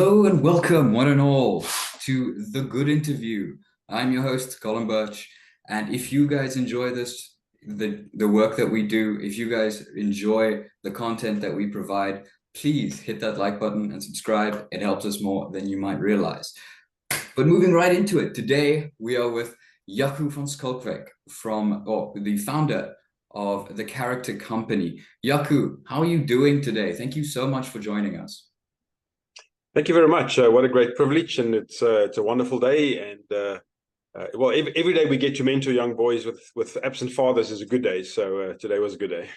Hello and welcome, one and all, to The Good Interview. I'm your host, Colin Birch, and if you guys enjoy the work that we do, if you guys enjoy the content that we provide, please hit that like button and subscribe. It helps us more than you might realize. But moving right into it, today we are with Jaco van Schalkwyk the founder of the Character Company. Jaco, how are you doing today? Thank you so much for joining us. Thank you very much. What a great privilege, and it's a wonderful day. And every day we get to mentor young boys with absent fathers is a good day. So today was a good day.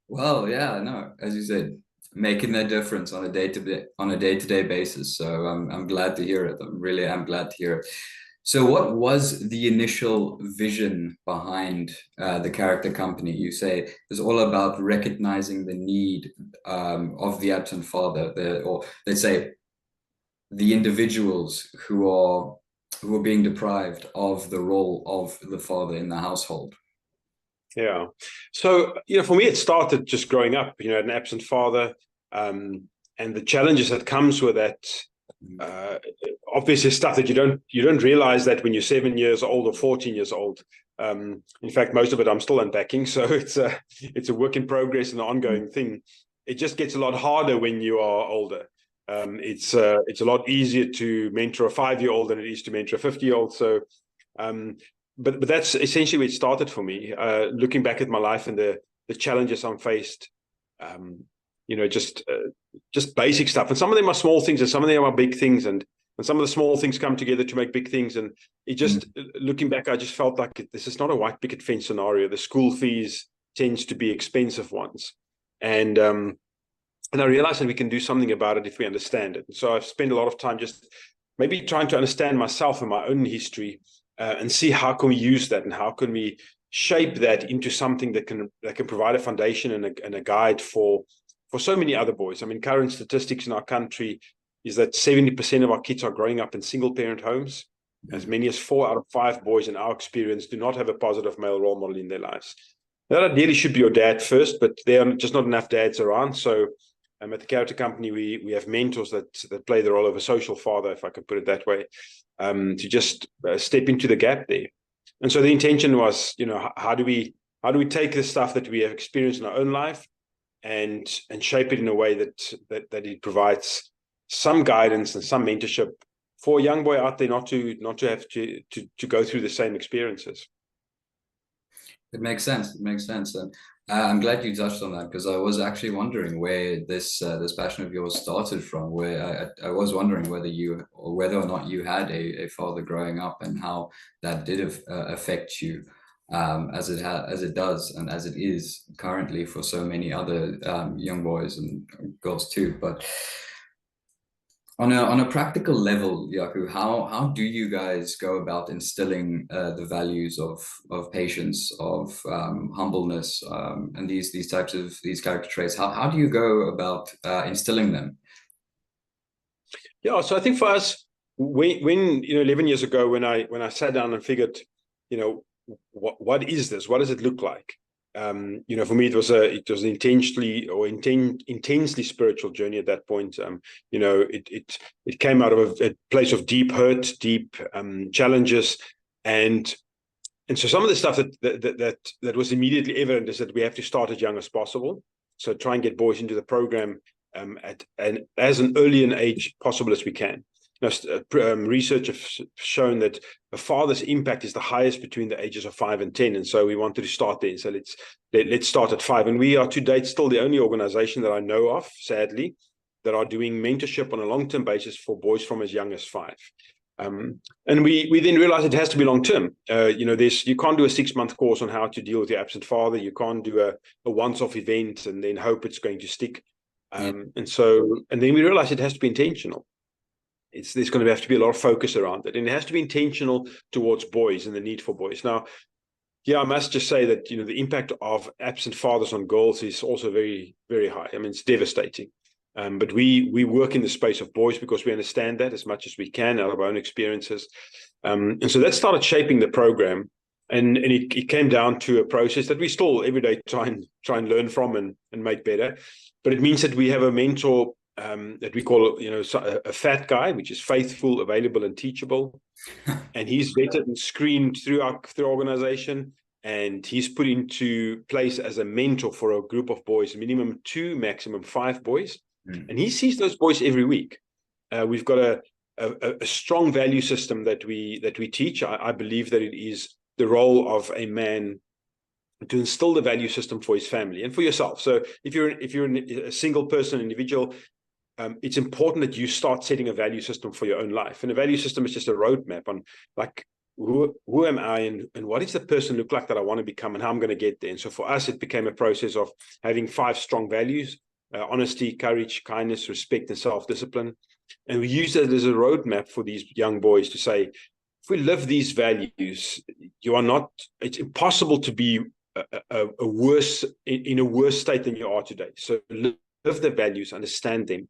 Well, yeah, no, as you said, making that difference on a day-to-day basis. So I'm glad to hear it. I'm glad to hear it. So what was the initial vision behind the Character Company? You say it's all about recognizing the need of the absent father, or let's say the individuals who are being deprived of the role of the father in the household. Yeah. So, for me, it started just growing up, an absent father, and the challenges that comes with that. Obviously stuff that you don't realize that when you're 7 years old or 14 years old. In fact, most of it I'm still unpacking, so it's a work in progress and an ongoing thing. It just gets a lot harder when you are older. It's a lot easier to mentor a 5-year-old than it is to mentor a 50-year-old. So but that's essentially where it started for me, looking back at my life and the challenges I'm faced. Just basic stuff, and some of them are small things and some of them are big things, and some of the small things come together to make big things. And it just looking back, I just felt like this is not a white picket fence scenario. The school fees tends to be expensive ones, and I realized that we can do something about it if we understand it. And so I've spent a lot of time just maybe trying to understand myself and my own history, and see how can we use that and how can we shape that into something that can provide a foundation and a guide for so many other boys. I mean, current statistics in our country is that 70% of our kids are growing up in single-parent homes. As many as 4 out of 5 boys in our experience do not have a positive male role model in their lives. That ideally should be your dad first, but there are just not enough dads around. So at the Character Company, we have mentors that play the role of a social father, if I could put it that way, to just step into the gap there. And so the intention was, how do we take the stuff that we have experienced in our own life and shape it in a way that it provides some guidance and some mentorship for a young boy out there not to have to go through the same experiences. It makes sense. It makes sense. And I'm glad you touched on that, because I was actually wondering where this passion of yours started from. Where I was wondering whether or not you had a father growing up, and how that did affect you, as it does and as it is currently for so many other young boys and girls too. But on a practical level, Jaco, how do you guys go about instilling the values of patience, of humbleness, and these character traits? How do you go about instilling them? Yeah, so I think for us, when 11 years ago, when I sat down and figured, what is this? What does it look like? For me, it was an intensely spiritual journey at that point. It came out of a place of deep hurt, deep challenges, and so some of the stuff that was immediately evident is that we have to start as young as possible. So try and get boys into the program as an early an age possible as we can. Research has shown that a father's impact is the highest between the ages of 5 and 10, and so we wanted to start there. So let's start at 5, and we are to date still the only organization that I know of, sadly, that are doing mentorship on a long-term basis for boys from as young as 5. And we then realized it has to be long-term. You can't do a 6-month course on how to deal with your absent father. You can't do a once-off event and then hope it's going to stick. And then we realized it has to be intentional. There's going to have to be a lot of focus around it, and it has to be intentional towards boys and the need for boys. Now, I must just say that the impact of absent fathers on girls is also very, very high. I mean, it's devastating. But we work in the space of boys because we understand that as much as we can out of our own experiences. And so that started shaping the program, and it came down to a process that we still every day try and learn from and make better. But it means that we have a mentor that we call, a fat guy, which is faithful, available, and teachable. And he's vetted and screened through our organization, and he's put into place as a mentor for a group of boys, minimum 2, maximum 5 boys. And he sees those boys every week. We've got a strong value system that we teach. I believe that it is the role of a man to instill the value system for his family and for yourself. So if you're a single person, individual, it's important that you start setting a value system for your own life. And a value system is just a roadmap on, like, who am I, and what does the person look like that I want to become, and how I'm going to get there. And so for us, it became a process of having 5 strong values: honesty, courage, kindness, respect, and self-discipline. And we use that as a roadmap for these young boys to say, if we live these values, it's impossible to be in a worse state than you are today. So live the values, understand them,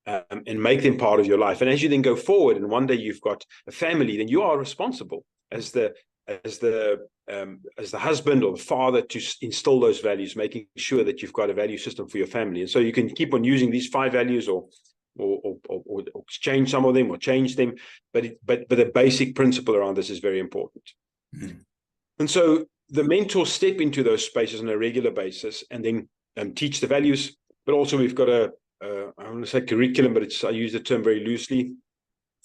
and make them part of your life. And as you then go forward, and one day you've got a family, then you are responsible as the husband or the father to instill those values, making sure that you've got a value system for your family. And so you can keep on using these 5 values, or change some of them, or change them, but the basic principle around this is very important. And so the mentors step into those spaces on a regular basis and then teach the values. But also we've got I want to say curriculum, but I use the term very loosely.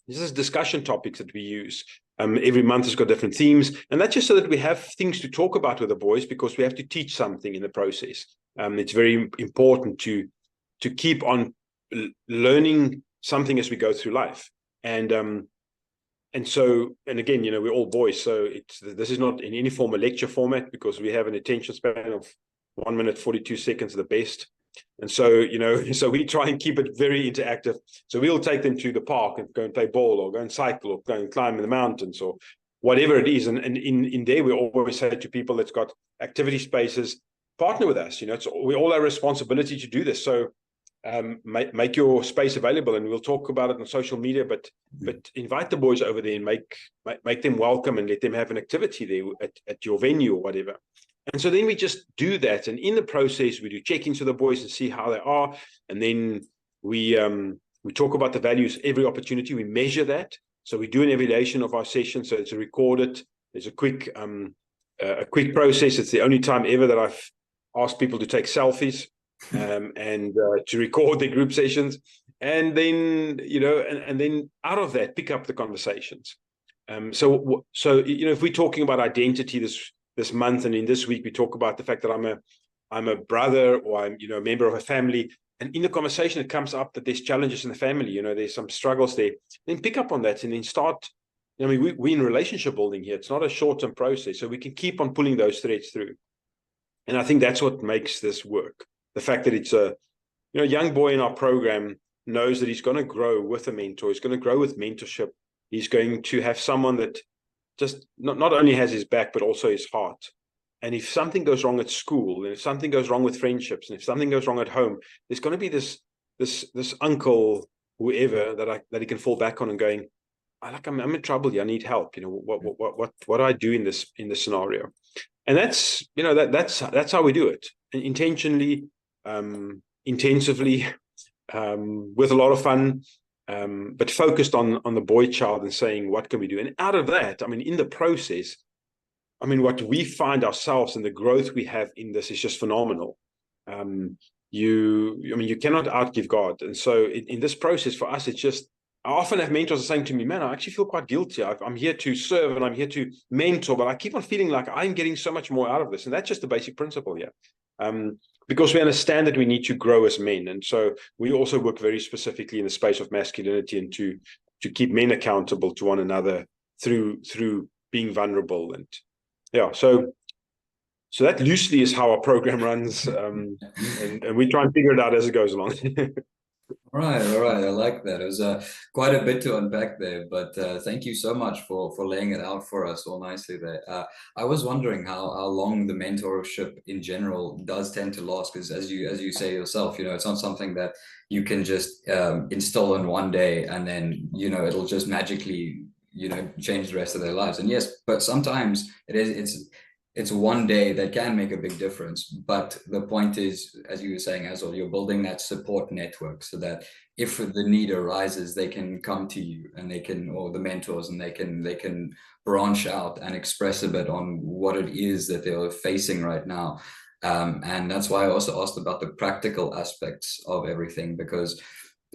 This is discussion topics that we use. Every month has got different themes, and that's just so that we have things to talk about with the boys, because we have to teach something in the process. It's very important to keep on learning something as we go through life. And again, we're all boys, so this is not in any form a lecture format, because we have an attention span of 1 minute 42 seconds at the best. And so, so we try and keep it very interactive. So we'll take them to the park and go and play ball, or go and cycle, or go and climb in the mountains, or whatever it is. And in there, we always say to people that's got activity spaces, partner with us. We all have a responsibility to do this. So make your space available, and we'll talk about it on social media, but invite the boys over there and make them welcome, and let them have an activity there at your venue or whatever. And so then we just do that, and in the process we do check-ins with the boys and see how they are, and then we talk about the values every opportunity. We measure that, so we do an evaluation of our session, so it's recorded. There's a quick process. It's the only time ever that I've asked people to take selfies and to record their group sessions, and then and then out of that pick up the conversations. So if we're talking about identity this month, and in this week we talk about the fact that I'm a brother, or I'm a member of a family, and in the conversation it comes up that there's challenges in the family, there's some struggles there, then pick up on that and then start. We're in relationship building here. It's not a short-term process, so we can keep on pulling those threads through. And I think that's what makes this work. The fact that it's a young boy in our program knows that he's going to grow with a mentor. He's going to grow with mentorship. He's going to have someone that just not only has his back, but also his heart. And if something goes wrong at school, and if something goes wrong with friendships, and if something goes wrong at home, there's going to be this uncle, whoever, that he can fall back on and going, I'm in trouble. I need help. What do I do in this scenario? And that's that's how we do it, intentionally, intensively, with a lot of fun. But focused on the boy child and saying, what can we do? And out of that, in the process, what we find ourselves and the growth we have in this is just phenomenal. You cannot outgive God. And so in this process for us, it's just, I often have mentors saying to me, man, I actually feel quite guilty. I'm here to serve and I'm here to mentor, but I keep on feeling like I'm getting so much more out of this. And that's just the basic principle here. Because we understand that we need to grow as men. And so we also work very specifically in the space of masculinity, and to keep men accountable to one another through being vulnerable. And so that loosely is how our program runs. And we try and figure it out as it goes along. All right. I like that. It was quite a bit to unpack there, but thank you so much for laying it out for us all nicely there. I was wondering how long the mentorship in general does tend to last, because as you say yourself, it's not something that you can just install in one day and then it'll just magically change the rest of their lives. And yes, but sometimes it's it's one day that can make a big difference. But the point is, as you were saying, as well, you're building that support network so that if the need arises, they can come to you and they can, or the mentors, and they can branch out and express a bit on what it is that they're facing right now. And that's why I also asked about the practical aspects of everything, because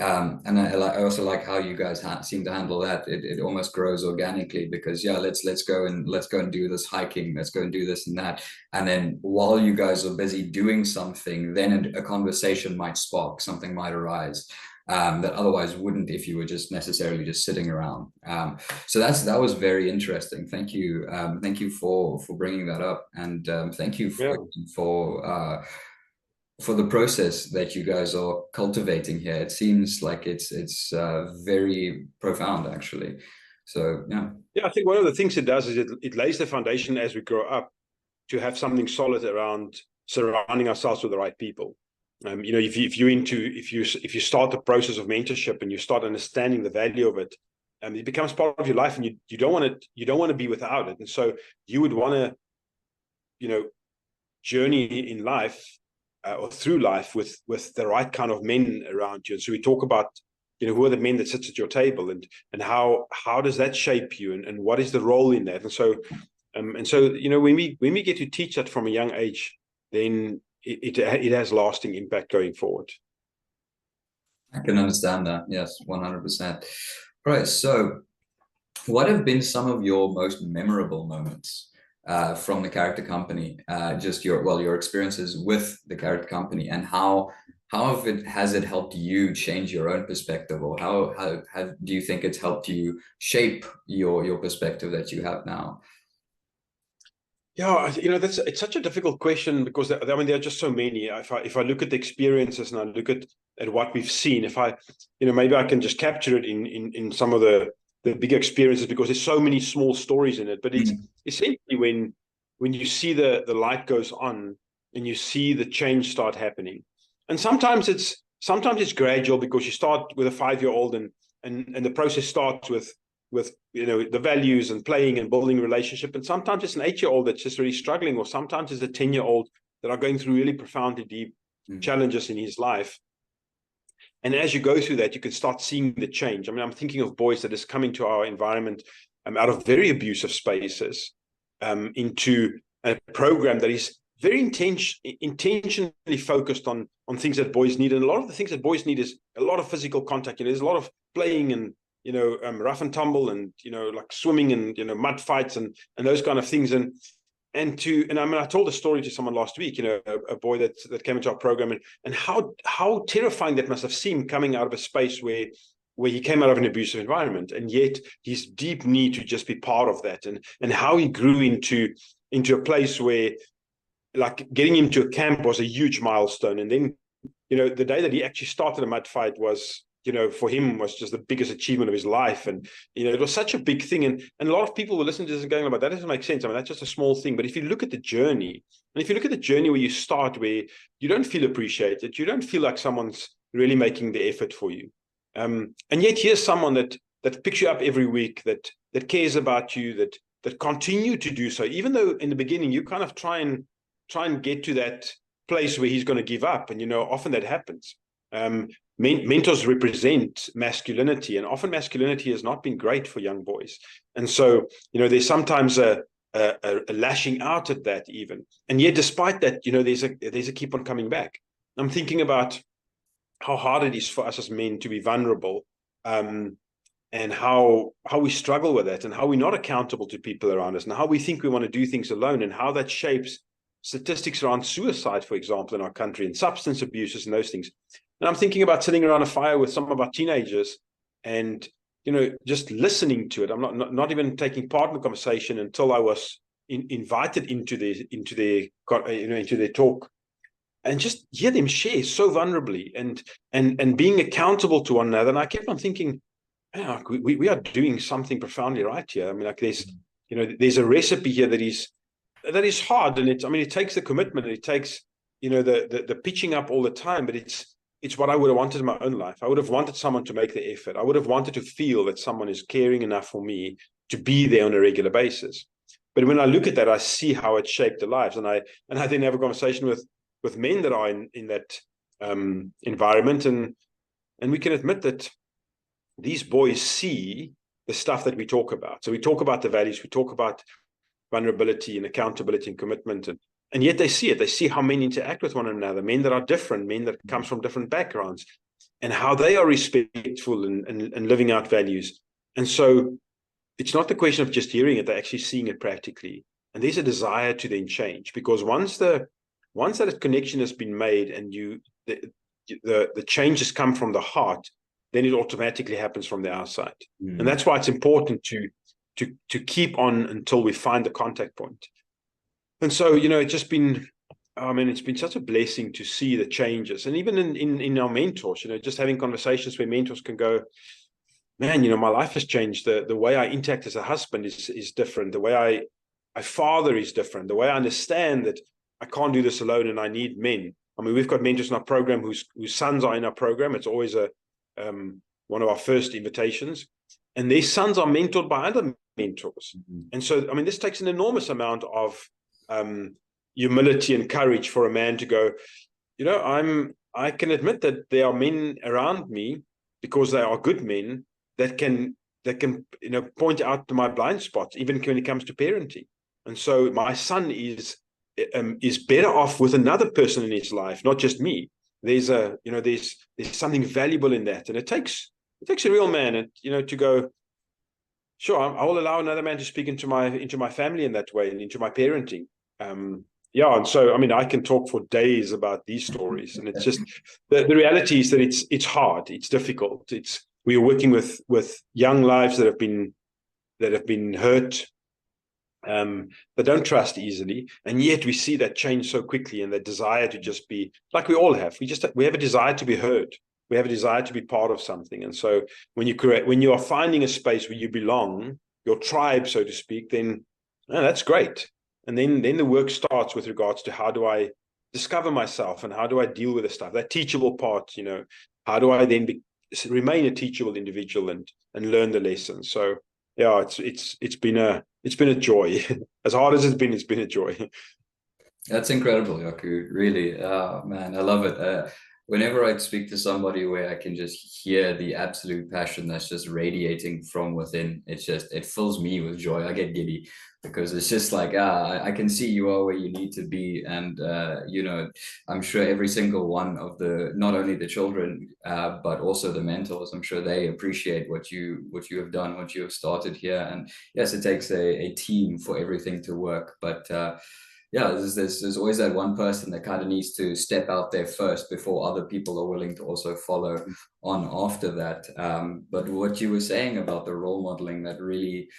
and I also like how you guys seem to handle that. It almost grows organically, because yeah, let's go and do this hiking, let's go and do this and that, and then while you guys are busy doing something, then a conversation might spark, something might arise that otherwise wouldn't if you were just necessarily just sitting around. So that was very interesting. Thank you for bringing that up, and thank you Yeah. for the process that you guys are cultivating here. It seems like it's very profound, actually. So yeah. Yeah, I think one of the things it does is it lays the foundation as we grow up to have something solid around surrounding ourselves with the right people. You know, if you start the process of mentorship and you start understanding the value of it, it becomes part of your life, and you don't want to be without it. And so you would want to, you know, journey in life or through life with the right kind of men around you. And so we talk about, you know, who are the men that sits at your table, and how does that shape you, and what is the role in that. And so you know, when we get to teach that from a young age, then it has lasting impact going forward. I can understand that. Yes, 100%. Right. So what have been some of your most memorable moments from the character company? Just your experiences with the character company, and how has it helped you change your own perspective, or how do you think it's helped you shape your perspective that you have now? Yeah, you know, it's such a difficult question, because I mean there are just so many. If I look at the experiences and I look at what we've seen, you know, maybe I can just capture it in some of the big experiences, because there's so many small stories in it. But it's essentially when you see the light goes on and you see the change start happening, and sometimes it's gradual, because you start with a 5-year-old and the process starts with you know, the values and playing and building relationship, and sometimes it's an 8-year-old that's just really struggling, or sometimes it's a 10-year-old that are going through really profoundly deep challenges in his life. And as you go through that, you can start seeing the change. I mean, I'm thinking of boys that is coming to our environment out of very abusive spaces, into a program that is very intentionally focused on things that boys need. And a lot of the things that boys need is a lot of physical contact. You know, there's a lot of playing and, you know, rough and tumble, and, you know, like swimming and, you know, mud fights and those kind of things. And I mean, I told a story to someone last week, you know, a boy that came into our program, and how terrifying that must have seemed, coming out of a space where he came out of an abusive environment, and yet his deep need to just be part of that, and how he grew into a place where, like, getting him to a camp was a huge milestone. And then, you know, the day that he actually started a mud fight was, you know, for him was just the biggest achievement of his life. And, you know, it was such a big thing. And a lot of people were listening to this and going, but that doesn't make sense. I mean, that's just a small thing. But if you look at the journey, and if you look at the journey where you start, where you don't feel appreciated, you don't feel like someone's really making the effort for you. And yet here's someone that picks you up every week, that cares about you, that continue to do so, even though in the beginning you kind of try and get to that place where he's going to give up. And, you know, often that happens. Mentors represent masculinity, and often masculinity has not been great for young boys. And so, you know, there's sometimes a lashing out at that even. And yet, despite that, you know, there's a keep on coming back. I'm thinking about how hard it is for us as men to be vulnerable, and how we struggle with that, and how we're not accountable to people around us, and how we think we want to do things alone, and how that shapes statistics around suicide, for example, in our country, and substance abuses and those things. And I'm thinking about sitting around a fire with some of our teenagers and, you know, just listening to it. I'm not even taking part in the conversation until I was invited into their talk, and just hear them share so vulnerably and being accountable to one another. And I kept on thinking, man, we are doing something profoundly right here. I mean, like, there's a recipe here that is hard, and it takes the commitment, and it takes, you know, the pitching up all the time, but it's what I would have wanted in my own life. I would have wanted someone to make the effort. I would have wanted to feel that someone is caring enough for me to be there on a regular basis. But when I look at that, I see how it shaped their lives, and I then have a conversation with men that are in that environment, and we can admit that these boys see the stuff that we talk about. So we talk about the values, we talk about vulnerability and accountability and commitment, and yet they see it. They see how men interact with one another, men that are different, men that comes from different backgrounds, and how they are respectful and living out values. And so it's not the question of just hearing it, they're actually seeing it practically. And there's a desire to then change, because once that connection has been made and the changes come from the heart, then it automatically happens from the outside. And that's why it's important to keep on until we find the contact point. And so, it's just been, it's been such a blessing to see the changes. And even in our mentors, just having conversations where mentors can go, man, my life has changed. The way I interact as a husband is different. The way I father is different. The way I understand that I can't do this alone and I need men. We've got mentors in our program whose sons are in our program. It's always one of our first invitations. And their sons are mentored by other mentors. And so, this takes an enormous amount of humility and courage for a man to go, I can admit that there are men around me, because they are good men, that can point out to my blind spots, even when it comes to parenting. And so my son is better off with another person in his life, not just me. There's something valuable in that, and it takes a real man, to go, sure, I will allow another man to speak into my family in that way and into my parenting. And so I can talk for days about these stories, and it's just the reality is that it's hard, it's difficult. We are working with young lives that have been hurt, that don't trust easily, and yet we see that change so quickly, and the desire to just be like we all have. We have a desire to be heard. We have a desire to be part of something. And so when you are finding a space where you belong, your tribe, so to speak, then that's great. And then the work starts with regards to how do I discover myself and how do I deal with the stuff, that teachable part, how do I then remain a teachable individual and learn the lessons. So it's been a joy. As hard as it's been a joy. That's incredible, Jaco. Really, man, I love it. Whenever I speak to somebody where I can just hear the absolute passion that's just radiating from within, it fills me with joy. I get giddy, because it's just like, I can see you are where you need to be. And, I'm sure every single one of not only the children, but also the mentors, I'm sure they appreciate what you have done, what you have started here. And yes, it takes a team for everything to work, but, there's always that one person that kind of needs to step out there first before other people are willing to also follow on after that. But what you were saying about the role modeling, that really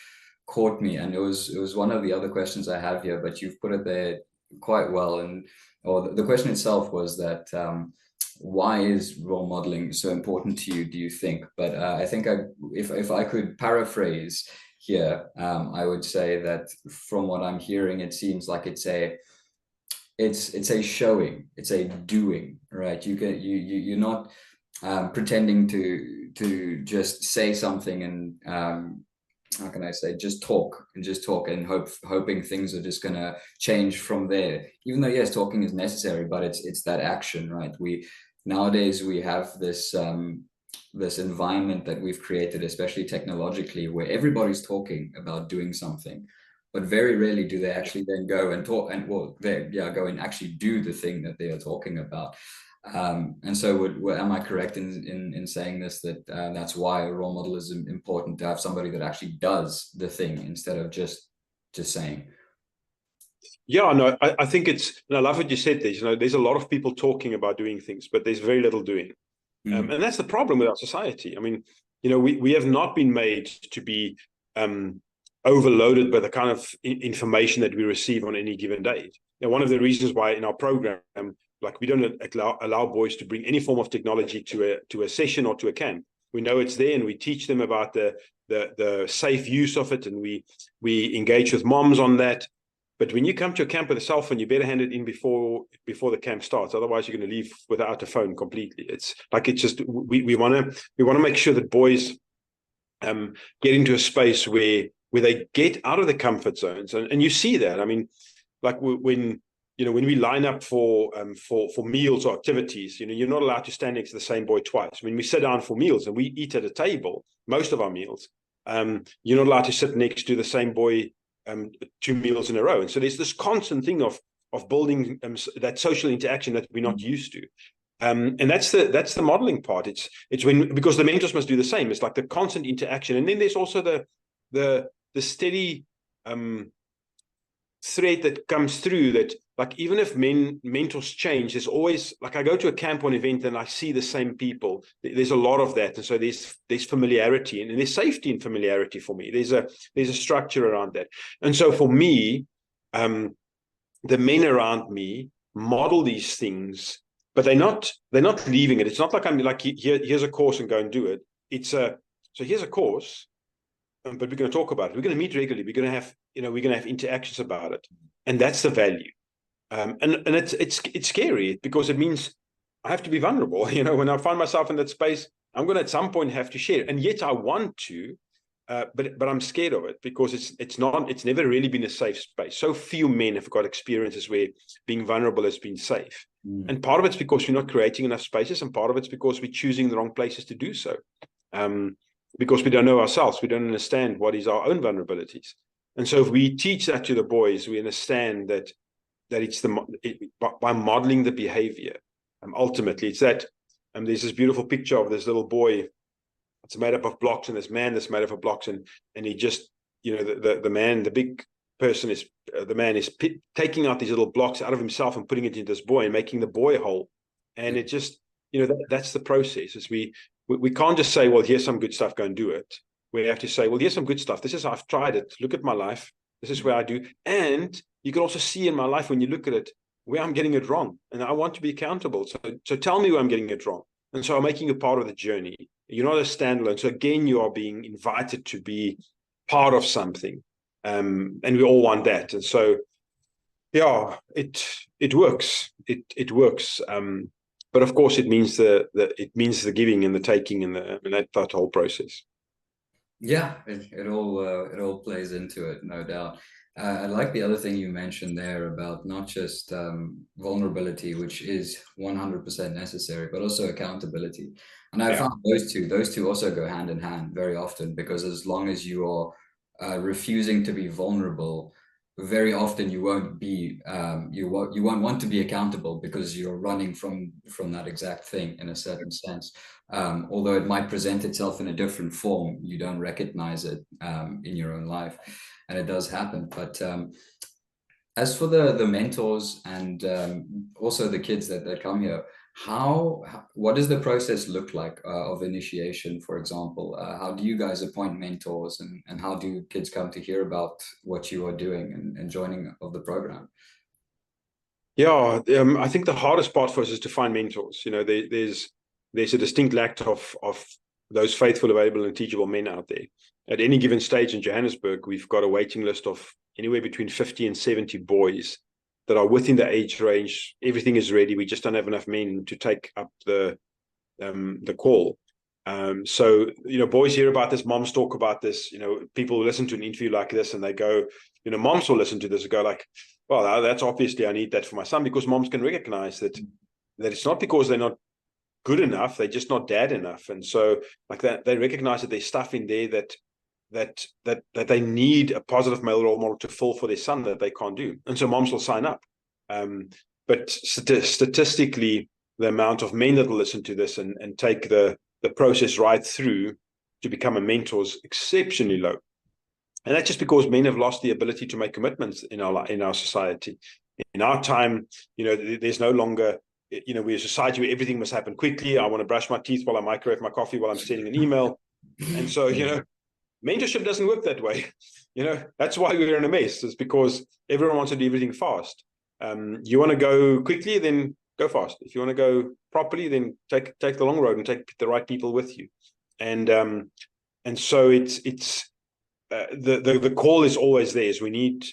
caught me, and it was one of the other questions I have here, but you've put it there quite well. And the question itself was that why is role modeling so important to you, do you think? But I think if I could paraphrase here, I would say that from what I'm hearing, it seems like it's a showing, it's a doing, right? You're not pretending to just say something and how can I say, just talk and hoping things are just gonna change from there. Even though yes, talking is necessary, but it's that action, right? Nowadays we have this environment that we've created, especially technologically, where everybody's talking about doing something, but very rarely do they actually then go and talk and go and actually do the thing that they are talking about. And so am I correct in saying this, that that's why a role model is important, to have somebody that actually does the thing instead of just saying? Yeah, no, I think and I love what you said there. There's a lot of people talking about doing things, but there's very little doing. And that's the problem with our society. We have not been made to be overloaded by the kind of information that we receive on any given day. One of the reasons why in our program, we don't allow boys to bring any form of technology to a session or to a camp. We know it's there, and we teach them about the safe use of it, and we engage with moms on that. But when you come to a camp with a cell phone, you better hand it in before the camp starts. Otherwise, you're going to leave without a phone completely. It's just we want to make sure that boys get into a space where where they get out of the comfort zones, and you see that. I mean, like when we line up for meals or activities, you're not allowed to stand next to the same boy twice. When we sit down for meals and we eat at a table, most of our meals, you're not allowed to sit next to the same boy 2 meals in a row. And so there's this constant thing of building that social interaction that we're not used to. And that's the modeling part. It's when, because the mentors must do the same. It's like the constant interaction, and then there's also the steady thread that comes through, that like even if mentors change, there's always, like, I go to a camp or an event and I see the same people. There's a lot of that, and so there's familiarity, and there's safety and familiarity for me. There's a structure around that, and so for me, the men around me model these things, but they're not leaving it. It's not like I'm like, here's a course and go and do it. It's so here's a course, but we're going to talk about it. We're going to meet regularly. We're going to have interactions about it, and that's the value. And it's scary, because it means I have to be vulnerable. When I find myself in that space, I'm going to at some point have to share, and yet I want to, but I'm scared of it, because it's never really been a safe space. So few men have got experiences where being vulnerable has been safe, and part of it's because we're not creating enough spaces, and part of it's because we're choosing the wrong places to do so. Because we don't know ourselves, we don't understand what is our own vulnerabilities. And so if we teach that to the boys, we understand that it's by modeling the behavior. Ultimately, it's that. There's this beautiful picture of this little boy. It's made up of blocks, and this man that's made up of blocks, and he just, the big person is, the man is taking out these little blocks out of himself and putting it into this boy and making the boy whole. And it just, that's the process. Is we can't just say, well, here's some good stuff, go and do it. We have to say, well, here's some good stuff. This is how I've tried it. Look at my life. This is where I do. And you can also see in my life, when you look at it, where I'm getting it wrong. And I want to be accountable. So tell me where I'm getting it wrong. And so I'm making you part of the journey. You're not a standalone. So again, you are being invited to be part of something. And we all want that. And so, yeah, it works. It works. But of course, it means the giving and the taking, and that whole process. Yeah, it all plays into it, no doubt. I like the other thing you mentioned there about not just vulnerability, which is 100% necessary, but also accountability. And I found those two also go hand in hand very often, because as long as you are refusing to be vulnerable, very often you won't be you won't want to be accountable, because you're running from that exact thing in a certain sense. Although it might present itself in a different form, you don't recognize it in your own life, and it does happen. But as for the mentors and also the kids that come here, what does the process look like of initiation, for example? How do you guys appoint mentors, and how do kids come to hear about what you are doing and joining of the program? Yeah, I think the hardest part for us is to find mentors. There's a distinct lack of those faithful, available, and teachable men out there. At any given stage in Johannesburg, we've got a waiting list of anywhere between 50 and 70 boys that are within the age range. Everything is ready. We just don't have enough men to take up the call. So boys hear about this, moms talk about this. People listen to an interview like this, and they go, moms will listen to this and go like, well, that's obviously, I need that for my son, because moms can recognize that it's not because they're not good enough, they're just not dad enough. And so like that, they recognize that there's stuff in there that they need a positive male role model to fill for their son that they can't do. And so moms will sign up. But statistically, the amount of men that will listen to this and take the process right through to become a mentor is exceptionally low. And that's just because men have lost the ability to make commitments in our society. In our time, there's no longer, we're a society where everything must happen quickly. I want to brush my teeth while I microwave my coffee while I'm sending an email. And so, mentorship doesn't work that way. That's why we're in a mess. It's because everyone wants to do everything fast. You want to go quickly, then go fast. If you want to go properly, then take the long road and take the right people with you. And so it's the call is always there. Is we need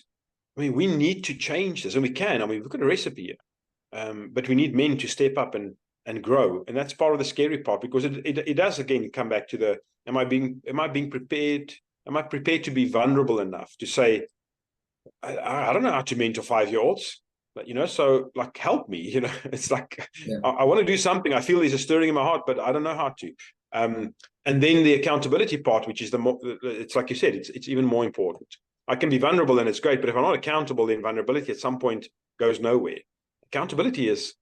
to change this, and we can. We've got a recipe here, but we need men to step up and grow, and that's part of the scary part, because it does again come back to the am I being prepared? am I prepared to be vulnerable enough to say, I don't know how to mentor 5-year-olds, but, so like, help me, it's like, Yeah. I want to do something. I feel there's a stirring in my heart, but I don't know how to. And then the accountability part, which is it's like you said, it's even more important. I can be vulnerable and it's great, but if I'm not accountable, then vulnerability at some point goes nowhere. Accountability is,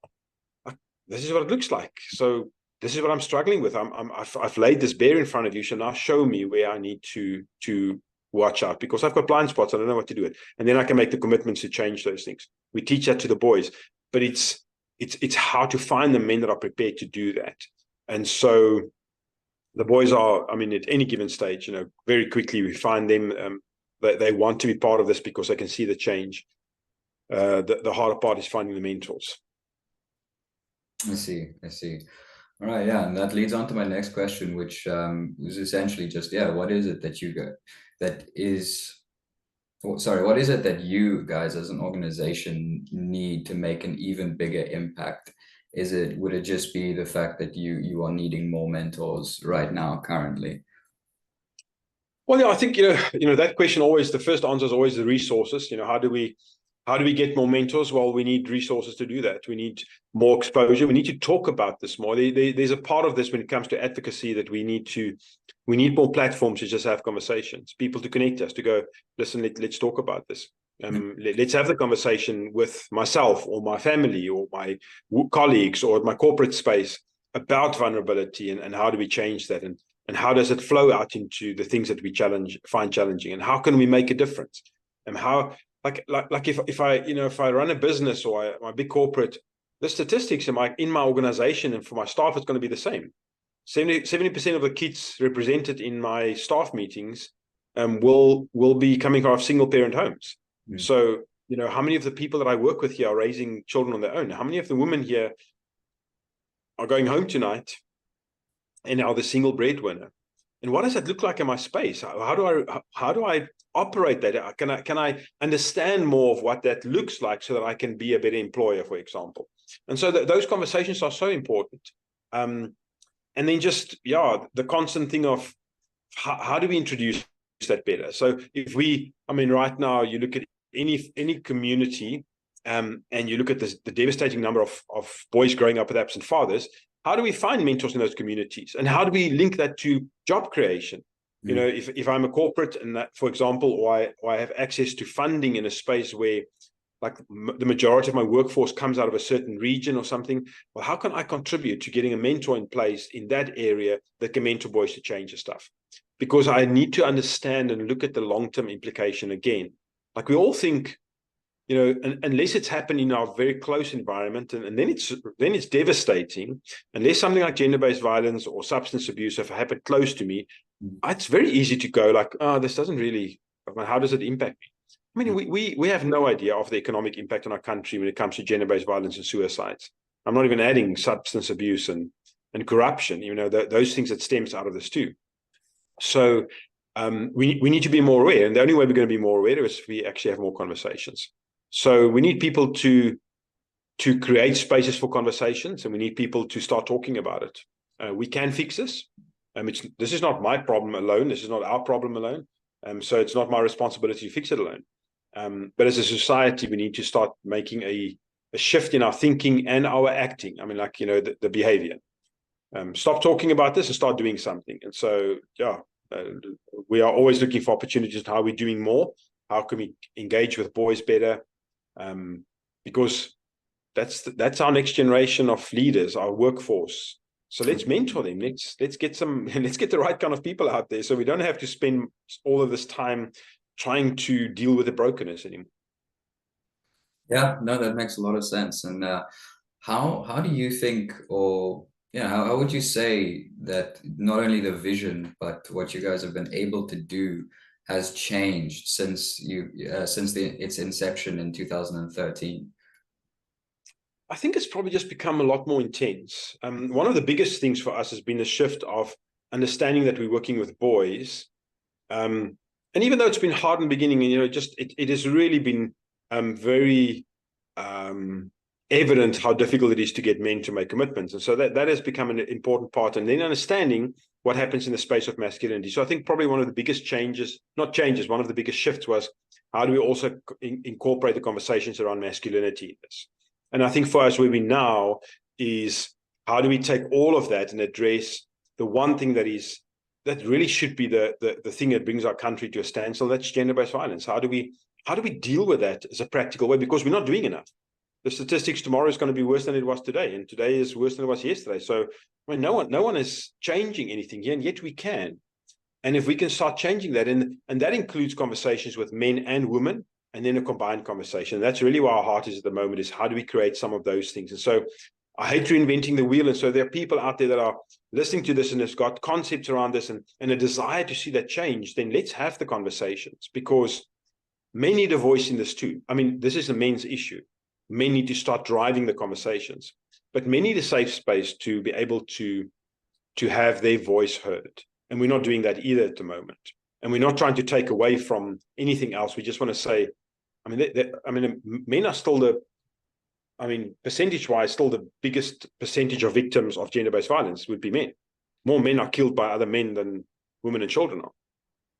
this is what it looks like. So this is what I'm struggling with. I've laid this bare in front of you. So now show me where I need to watch out, because I've got blind spots. I don't know what to do with. And then I can make the commitments to change those things. We teach that to the boys, but it's how to find the men that are prepared to do that. And so the boys are, at any given stage, very quickly we find them, they want to be part of this because they can see the change. The harder part is finding the mentors. I see. All right, yeah, and that leads on to my next question, which was essentially just, what is it that what is it that you guys as an organization need to make an even bigger impact? Would it just be the fact that you are needing more mentors right now, currently? Well, yeah, I think, that question always, the first answer is always the resources. How do we get more mentors? Well, we need resources to do that. We need more exposure. We need to talk about this more. There's a part of this when it comes to advocacy that we need more platforms to just have conversations, people to connect us, to go, listen, let's talk about this. Let's have the conversation with myself or my family or my colleagues or my corporate space about vulnerability and how do we change that, and how does it flow out into the things that we find challenging, and how can we make a difference, and how, like if I run a business or my big corporate, the statistics in my organization and for my staff, it's going to be the same. 70% of the kids represented in my staff meetings will be coming out of single parent homes. So how many of the people that I work with here are raising children on their own? How many of the women here are going home tonight and are the single breadwinner? And what does that look like in my space? How do I operate that? Can I understand more of what that looks like so that I can be a better employer, for example? And so those conversations are so important. And then just, the constant thing of how do we introduce that better? So if right now you look at any community and you look at the devastating number of boys growing up with absent fathers, how do we find mentors in those communities? And how do we link that to job creation? If I'm a corporate and that, for example, or I have access to funding in a space where like the majority of my workforce comes out of a certain region or something, well, how can I contribute to getting a mentor in place in that area that can mentor boys to change the stuff? Because I need to understand and look at the long-term implication again. Like we all think, unless it's happened in our very close environment, and then it's devastating. Unless something like gender-based violence or substance abuse have happened close to me, it's very easy to go like, this doesn't really, how does it impact me? We have no idea of the economic impact on our country when it comes to gender-based violence and suicides. I'm not even adding substance abuse and corruption, those things that stems out of this too. So we need to be more aware, and the only way we're going to be more aware is if we actually have more conversations. So we need people to create spaces for conversations, and we need people to start talking about it. We can fix this. This is not my problem alone. This is not our problem alone. So it's not my responsibility to fix it alone. But as a society, we need to start making a shift in our thinking and our acting. The behavior. Stop talking about this and start doing something. And so, we are always looking for opportunities on how we're doing more. How can we engage with boys better? Because that's our next generation of leaders, our workforce. So let's mentor them. Let's get the right kind of people out there, so we don't have to spend all of this time trying to deal with the brokenness anymore. Yeah, no, that makes a lot of sense. And how do you think, or how would you say that not only the vision but what you guys have been able to do has changed since its inception in 2013? I think it's probably just become a lot more intense. One of the biggest things for us has been the shift of understanding that we're working with boys. And even though it's been hard in the beginning, it has really been very evident how difficult it is to get men to make commitments. And so that has become an important part. And then understanding what happens in the space of masculinity. So I think probably one of the biggest changes, not changes, one of the biggest shifts was, how do we also incorporate the conversations around masculinity in this? And I think for us, where we now is, how do we take all of that and address the one thing that really should be the thing that brings our country to a standstill? That's gender-based violence. How do we deal with that as a practical way? Because we're not doing enough. The statistics tomorrow is going to be worse than it was today, and today is worse than it was yesterday. So, I mean, no one is changing anything here, and yet we can. And if we can start changing that, and that includes conversations with men and women, and then a combined conversation. That's really where our heart is at the moment, is how do we create some of those things? And so I hate reinventing the wheel. And so there are people out there that are listening to this and has got concepts around this and a desire to see that change. Then let's have the conversations, because men need a voice in this too. I mean, this is a men's issue. Men need to start driving the conversations, but men need a safe space to be able to have their voice heard. And we're not doing that either at the moment. And we're not trying to take away from anything else. We just want to say, men are still percentage-wise, still the biggest percentage of victims of gender-based violence would be men. More men are killed by other men than women and children are.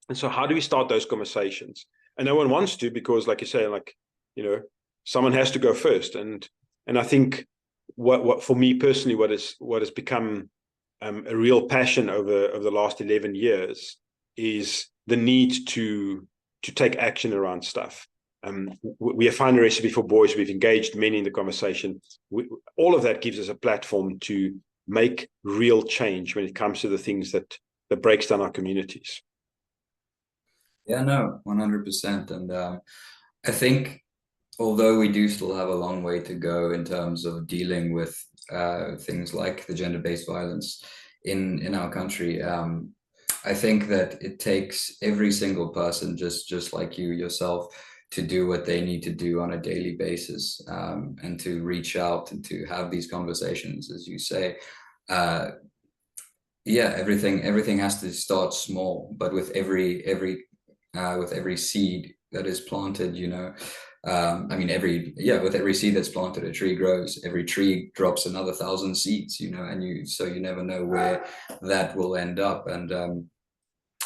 And so how do we start those conversations? And no one wants to, because like you say, someone has to go first. And I think what for me personally, what has become a real passion over the last 11 years is the need to take action around stuff. We have found a recipe for boys. We've engaged men in the conversation. All of that gives us a platform to make real change when it comes to the things that breaks down our communities. Yeah, no, 100%. And I think, although we do still have a long way to go in terms of dealing with things like the gender-based violence in our country, I think that it takes every single person, just like you yourself, to do what they need to do on a daily basis, and to reach out and to have these conversations, as you say. Everything has to start small, but with every seed that is planted, with every seed that's planted, a tree grows. Every tree drops another 1,000 seeds, so you never know where that will end up. And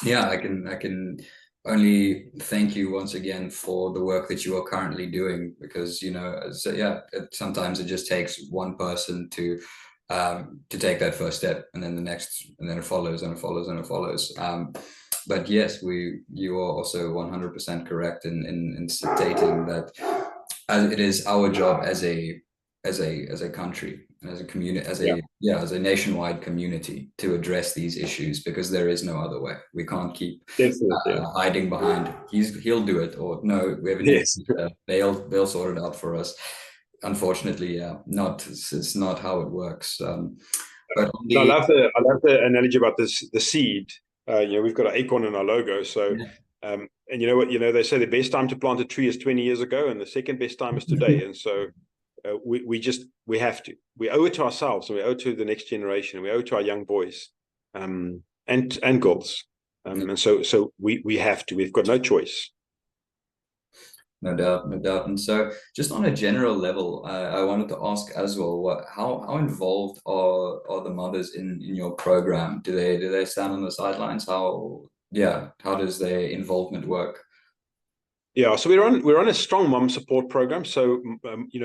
I can only thank you once again for the work that you are currently doing, because sometimes it just takes one person to take that first step, and then the next, and then it follows and it follows and it follows. But yes, you are also 100% correct in stating that it is our job as a country, as a community, as a nationwide community, to address these issues, because there is no other way. We can't keep hiding behind he'll do it, or no, we have a they'll sort it out for us. Unfortunately, it's not how it works. But I love the analogy about the seed. We've got an acorn in our logo. So, and you know what? They say the best time to plant a tree is 20 years ago, and the second best time is today. And so, we have to. We owe it to ourselves, and we owe it to the next generation, and we owe it to our young boys, and girls. And so we have to. We've got no choice. No doubt. And so, just on a general level, I wanted to ask as well, how involved are the mothers in your program? Do they stand on the sidelines? How does their involvement work? Yeah, so we're on a strong mom support program. So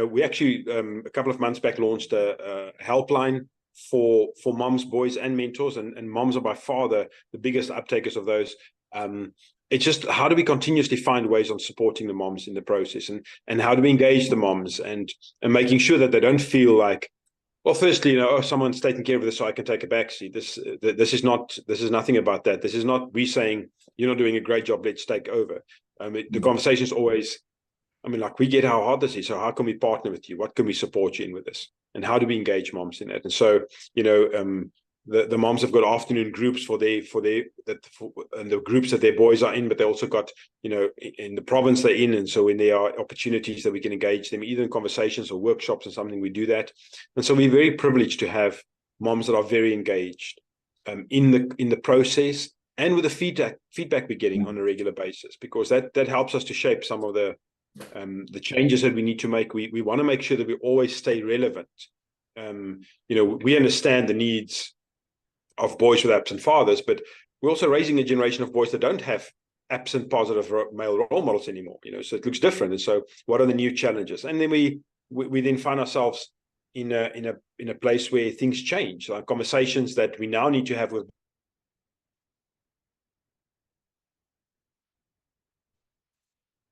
we actually a couple of months back launched a helpline for moms, boys, and mentors, and moms are by far the biggest uptakers of those. It's just, how do we continuously find ways on supporting the moms in the process, and how do we engage the moms and making sure that they don't feel like, well, firstly, someone's taking care of this, so I can take a backseat. This is nothing about that. This is not we saying you're not doing a great job, let's take over. The conversation is always, we get how hard this is, so how can we partner with you? What can we support you in with this? And how do we engage moms in that? And so, the moms have got afternoon groups and the groups that their boys are in, but they also got, in the province they're in. And so when there are opportunities that we can engage them, either in conversations or workshops or something, we do that. And so we're very privileged to have moms that are very engaged in the process, and with the feedback we're getting on a regular basis, because that helps us to shape some of the changes that we need to make. We want to make sure that we always stay relevant. We understand the needs boys with absent fathers, but we're also raising a generation of boys that don't have absent positive male role models anymore. So it looks different. And so, what are the new challenges? And then we then find ourselves in a place where things change, like conversations that we now need to have with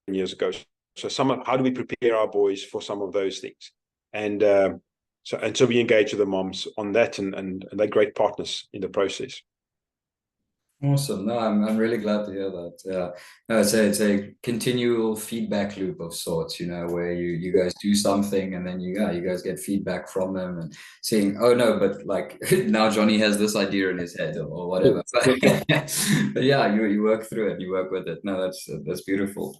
years ago. So how do we prepare our boys for some of those things? And so we engage with the moms on that, and they're great partners in the process. Awesome. No, I'm really glad to hear that. Yeah. No, it's a continual feedback loop of sorts, where you guys do something and then you guys get feedback from them and seeing, oh no, but like now Johnny has this idea in his head or whatever. But yeah, you work through it, you work with it. No, that's beautiful.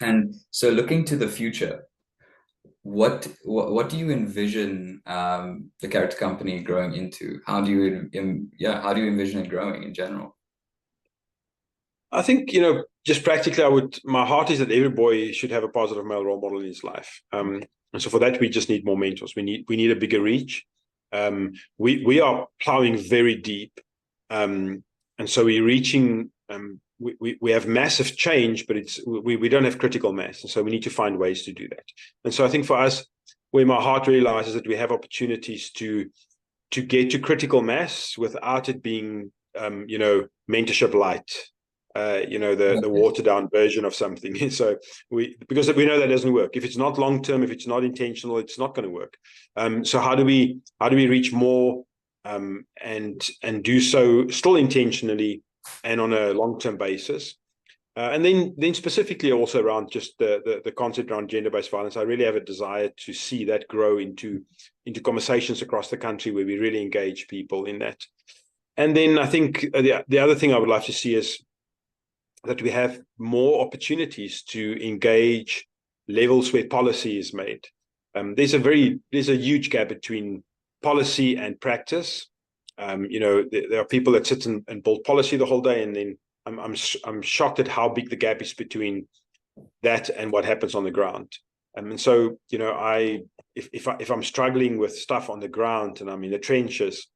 And so looking to the future, what do you envision the character company growing into? How do you envision it growing in general? I think, just practically, my heart is that every boy should have a positive male role model in his life. And so for that, we just need more mentors. We need a bigger reach. We are plowing very deep. And so we're reaching, we have massive change, but we don't have critical mass. And so we need to find ways to do that. And so I think for us, where my heart realizes that we have opportunities to get to critical mass without it being, mentorship light, the watered down version of something. So because we know that doesn't work. If it's not long term, if it's not intentional, it's not going to work. So how do we reach more and do so still intentionally and on a long-term basis? And then specifically also around just the concept around gender-based violence, I really have a desire to see that grow into conversations across the country where we really engage people in that. And then I think the other thing I would love to see is that we have more opportunities to engage levels where policy is made. There's a huge gap between policy and practice. There are people that sit and build policy the whole day, and then I'm shocked at how big the gap is between that and what happens on the ground. And so, if I'm struggling with stuff on the ground and I'm in the trenches,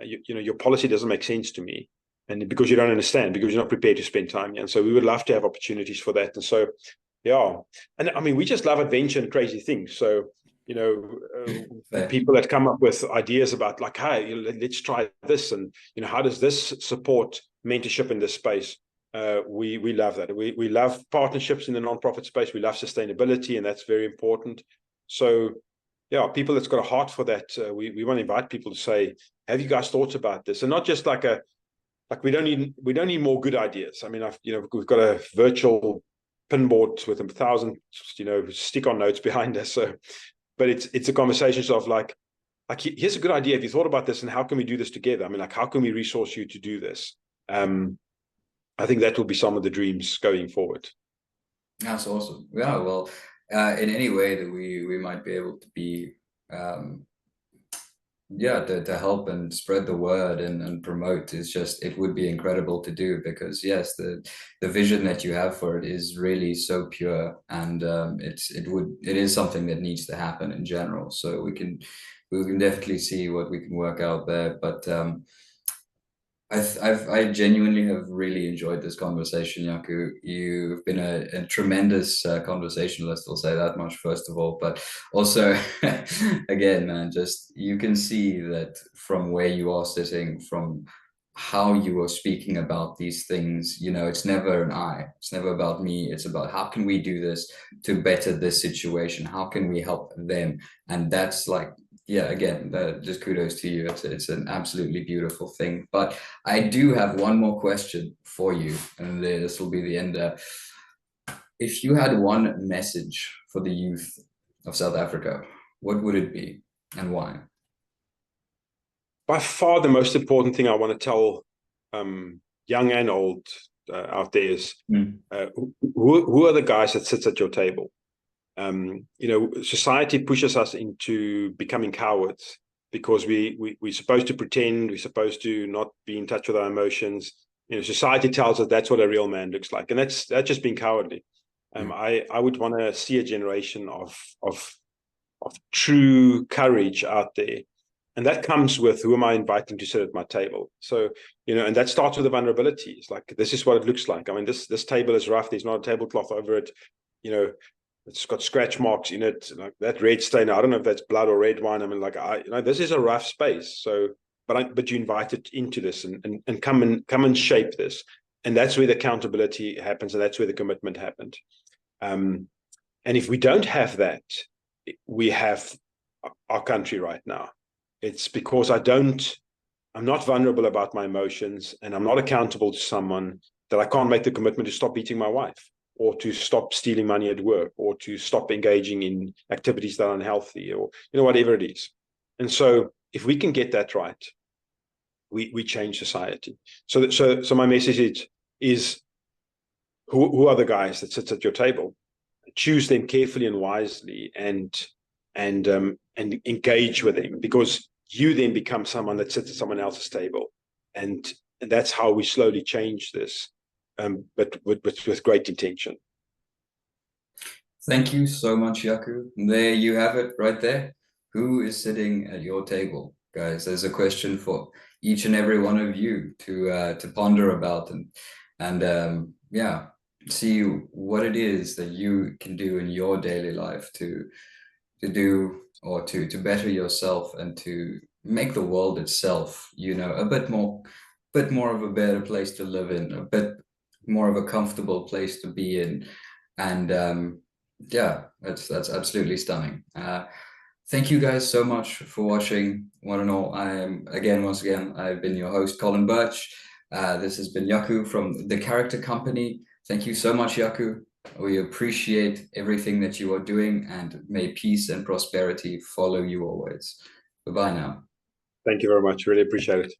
your policy doesn't make sense to me. And because you don't understand, because you're not prepared to spend time. And so we would love to have opportunities for that. And so, yeah. And I mean, we just love adventure and crazy things. So, people that come up with ideas about like, hey, let's try this. And, how does this support mentorship in this space? We love that. We love partnerships in the nonprofit space. We love sustainability, and that's very important. So, yeah, people that's got a heart for that, we want to invite people to say, have you guys thought about this? And not just like we don't need more good ideas. I mean, we've got a virtual pinboard with 1,000, stick-on notes behind us. So, but it's a conversation of like here's a good idea. Have you thought about this? And how can we do this together? I mean, like, how can we resource you to do this? I think that will be some of the dreams going forward. That's awesome. Yeah, well, in any way that we might be able to be, to help and spread the word and promote it would be incredible to do, because yes, the vision that you have for it is really so pure, and it is something that needs to happen in general. So we can definitely see what we can work out there. But I genuinely have really enjoyed this conversation, Jaco. You've been a tremendous conversationalist, I'll say that much, first of all. But also, again, man, just you can see that from where you are sitting, from how you are speaking about these things, it's never an I. It's never about me. It's about how can we do this to better this situation? How can we help them? And that's like, yeah, again, just kudos to you. It's an absolutely beautiful thing. But I do have one more question for you, and this will be the end. If you had one message for the youth of South Africa, what would it be and why? By far, the most important thing I want to tell young and old out there is who are the guys that sits at your table? Society pushes us into becoming cowards because we're supposed to pretend, we're supposed to not be in touch with our emotions. Society tells us that's what a real man looks like, and that's just being cowardly. I would want to see a generation of true courage out there, And that comes with, who am I inviting to sit at my table? So, and that starts with the vulnerabilities. Like, this is what it looks like. I mean, this table is rough. There's not a tablecloth over it. It's got scratch marks in it. Like that red stain, I don't know if that's blood or red wine. I mean, this is a rough space. So, but you invite it into this and come and shape this. And that's where the accountability happens, and that's where the commitment happened. And if we don't have that, we have our country right now. It's because I'm not vulnerable about my emotions, and I'm not accountable to someone, that I can't make the commitment to stop beating my wife, or to stop stealing money at work, or to stop engaging in activities that are unhealthy, or whatever it is. And so if we can get that right, we change society. So my message is who are the guys that sit at your table? Choose them carefully and wisely, and engage with them, because you then become someone that sits at someone else's table, and that's how we slowly change this, but with great intention. Thank you so much, Jaco. There you have it, right there. Who is sitting at your table, guys? There's a question for each and every one of you to ponder about, and see what it is that you can do in your daily life to do, or to better yourself, and to make the world itself, a bit more of a better place to live in, a bit more of a comfortable place to be in. And that's absolutely stunning. Thank you guys so much for watching, one and all. Once again, I've been your host, Colin Birch. This has been Jaco from The Character Company. Thank you so much, Jaco. We appreciate everything that you are doing, and may peace and prosperity follow you always. Bye-bye now. Thank you very much. Really appreciate it.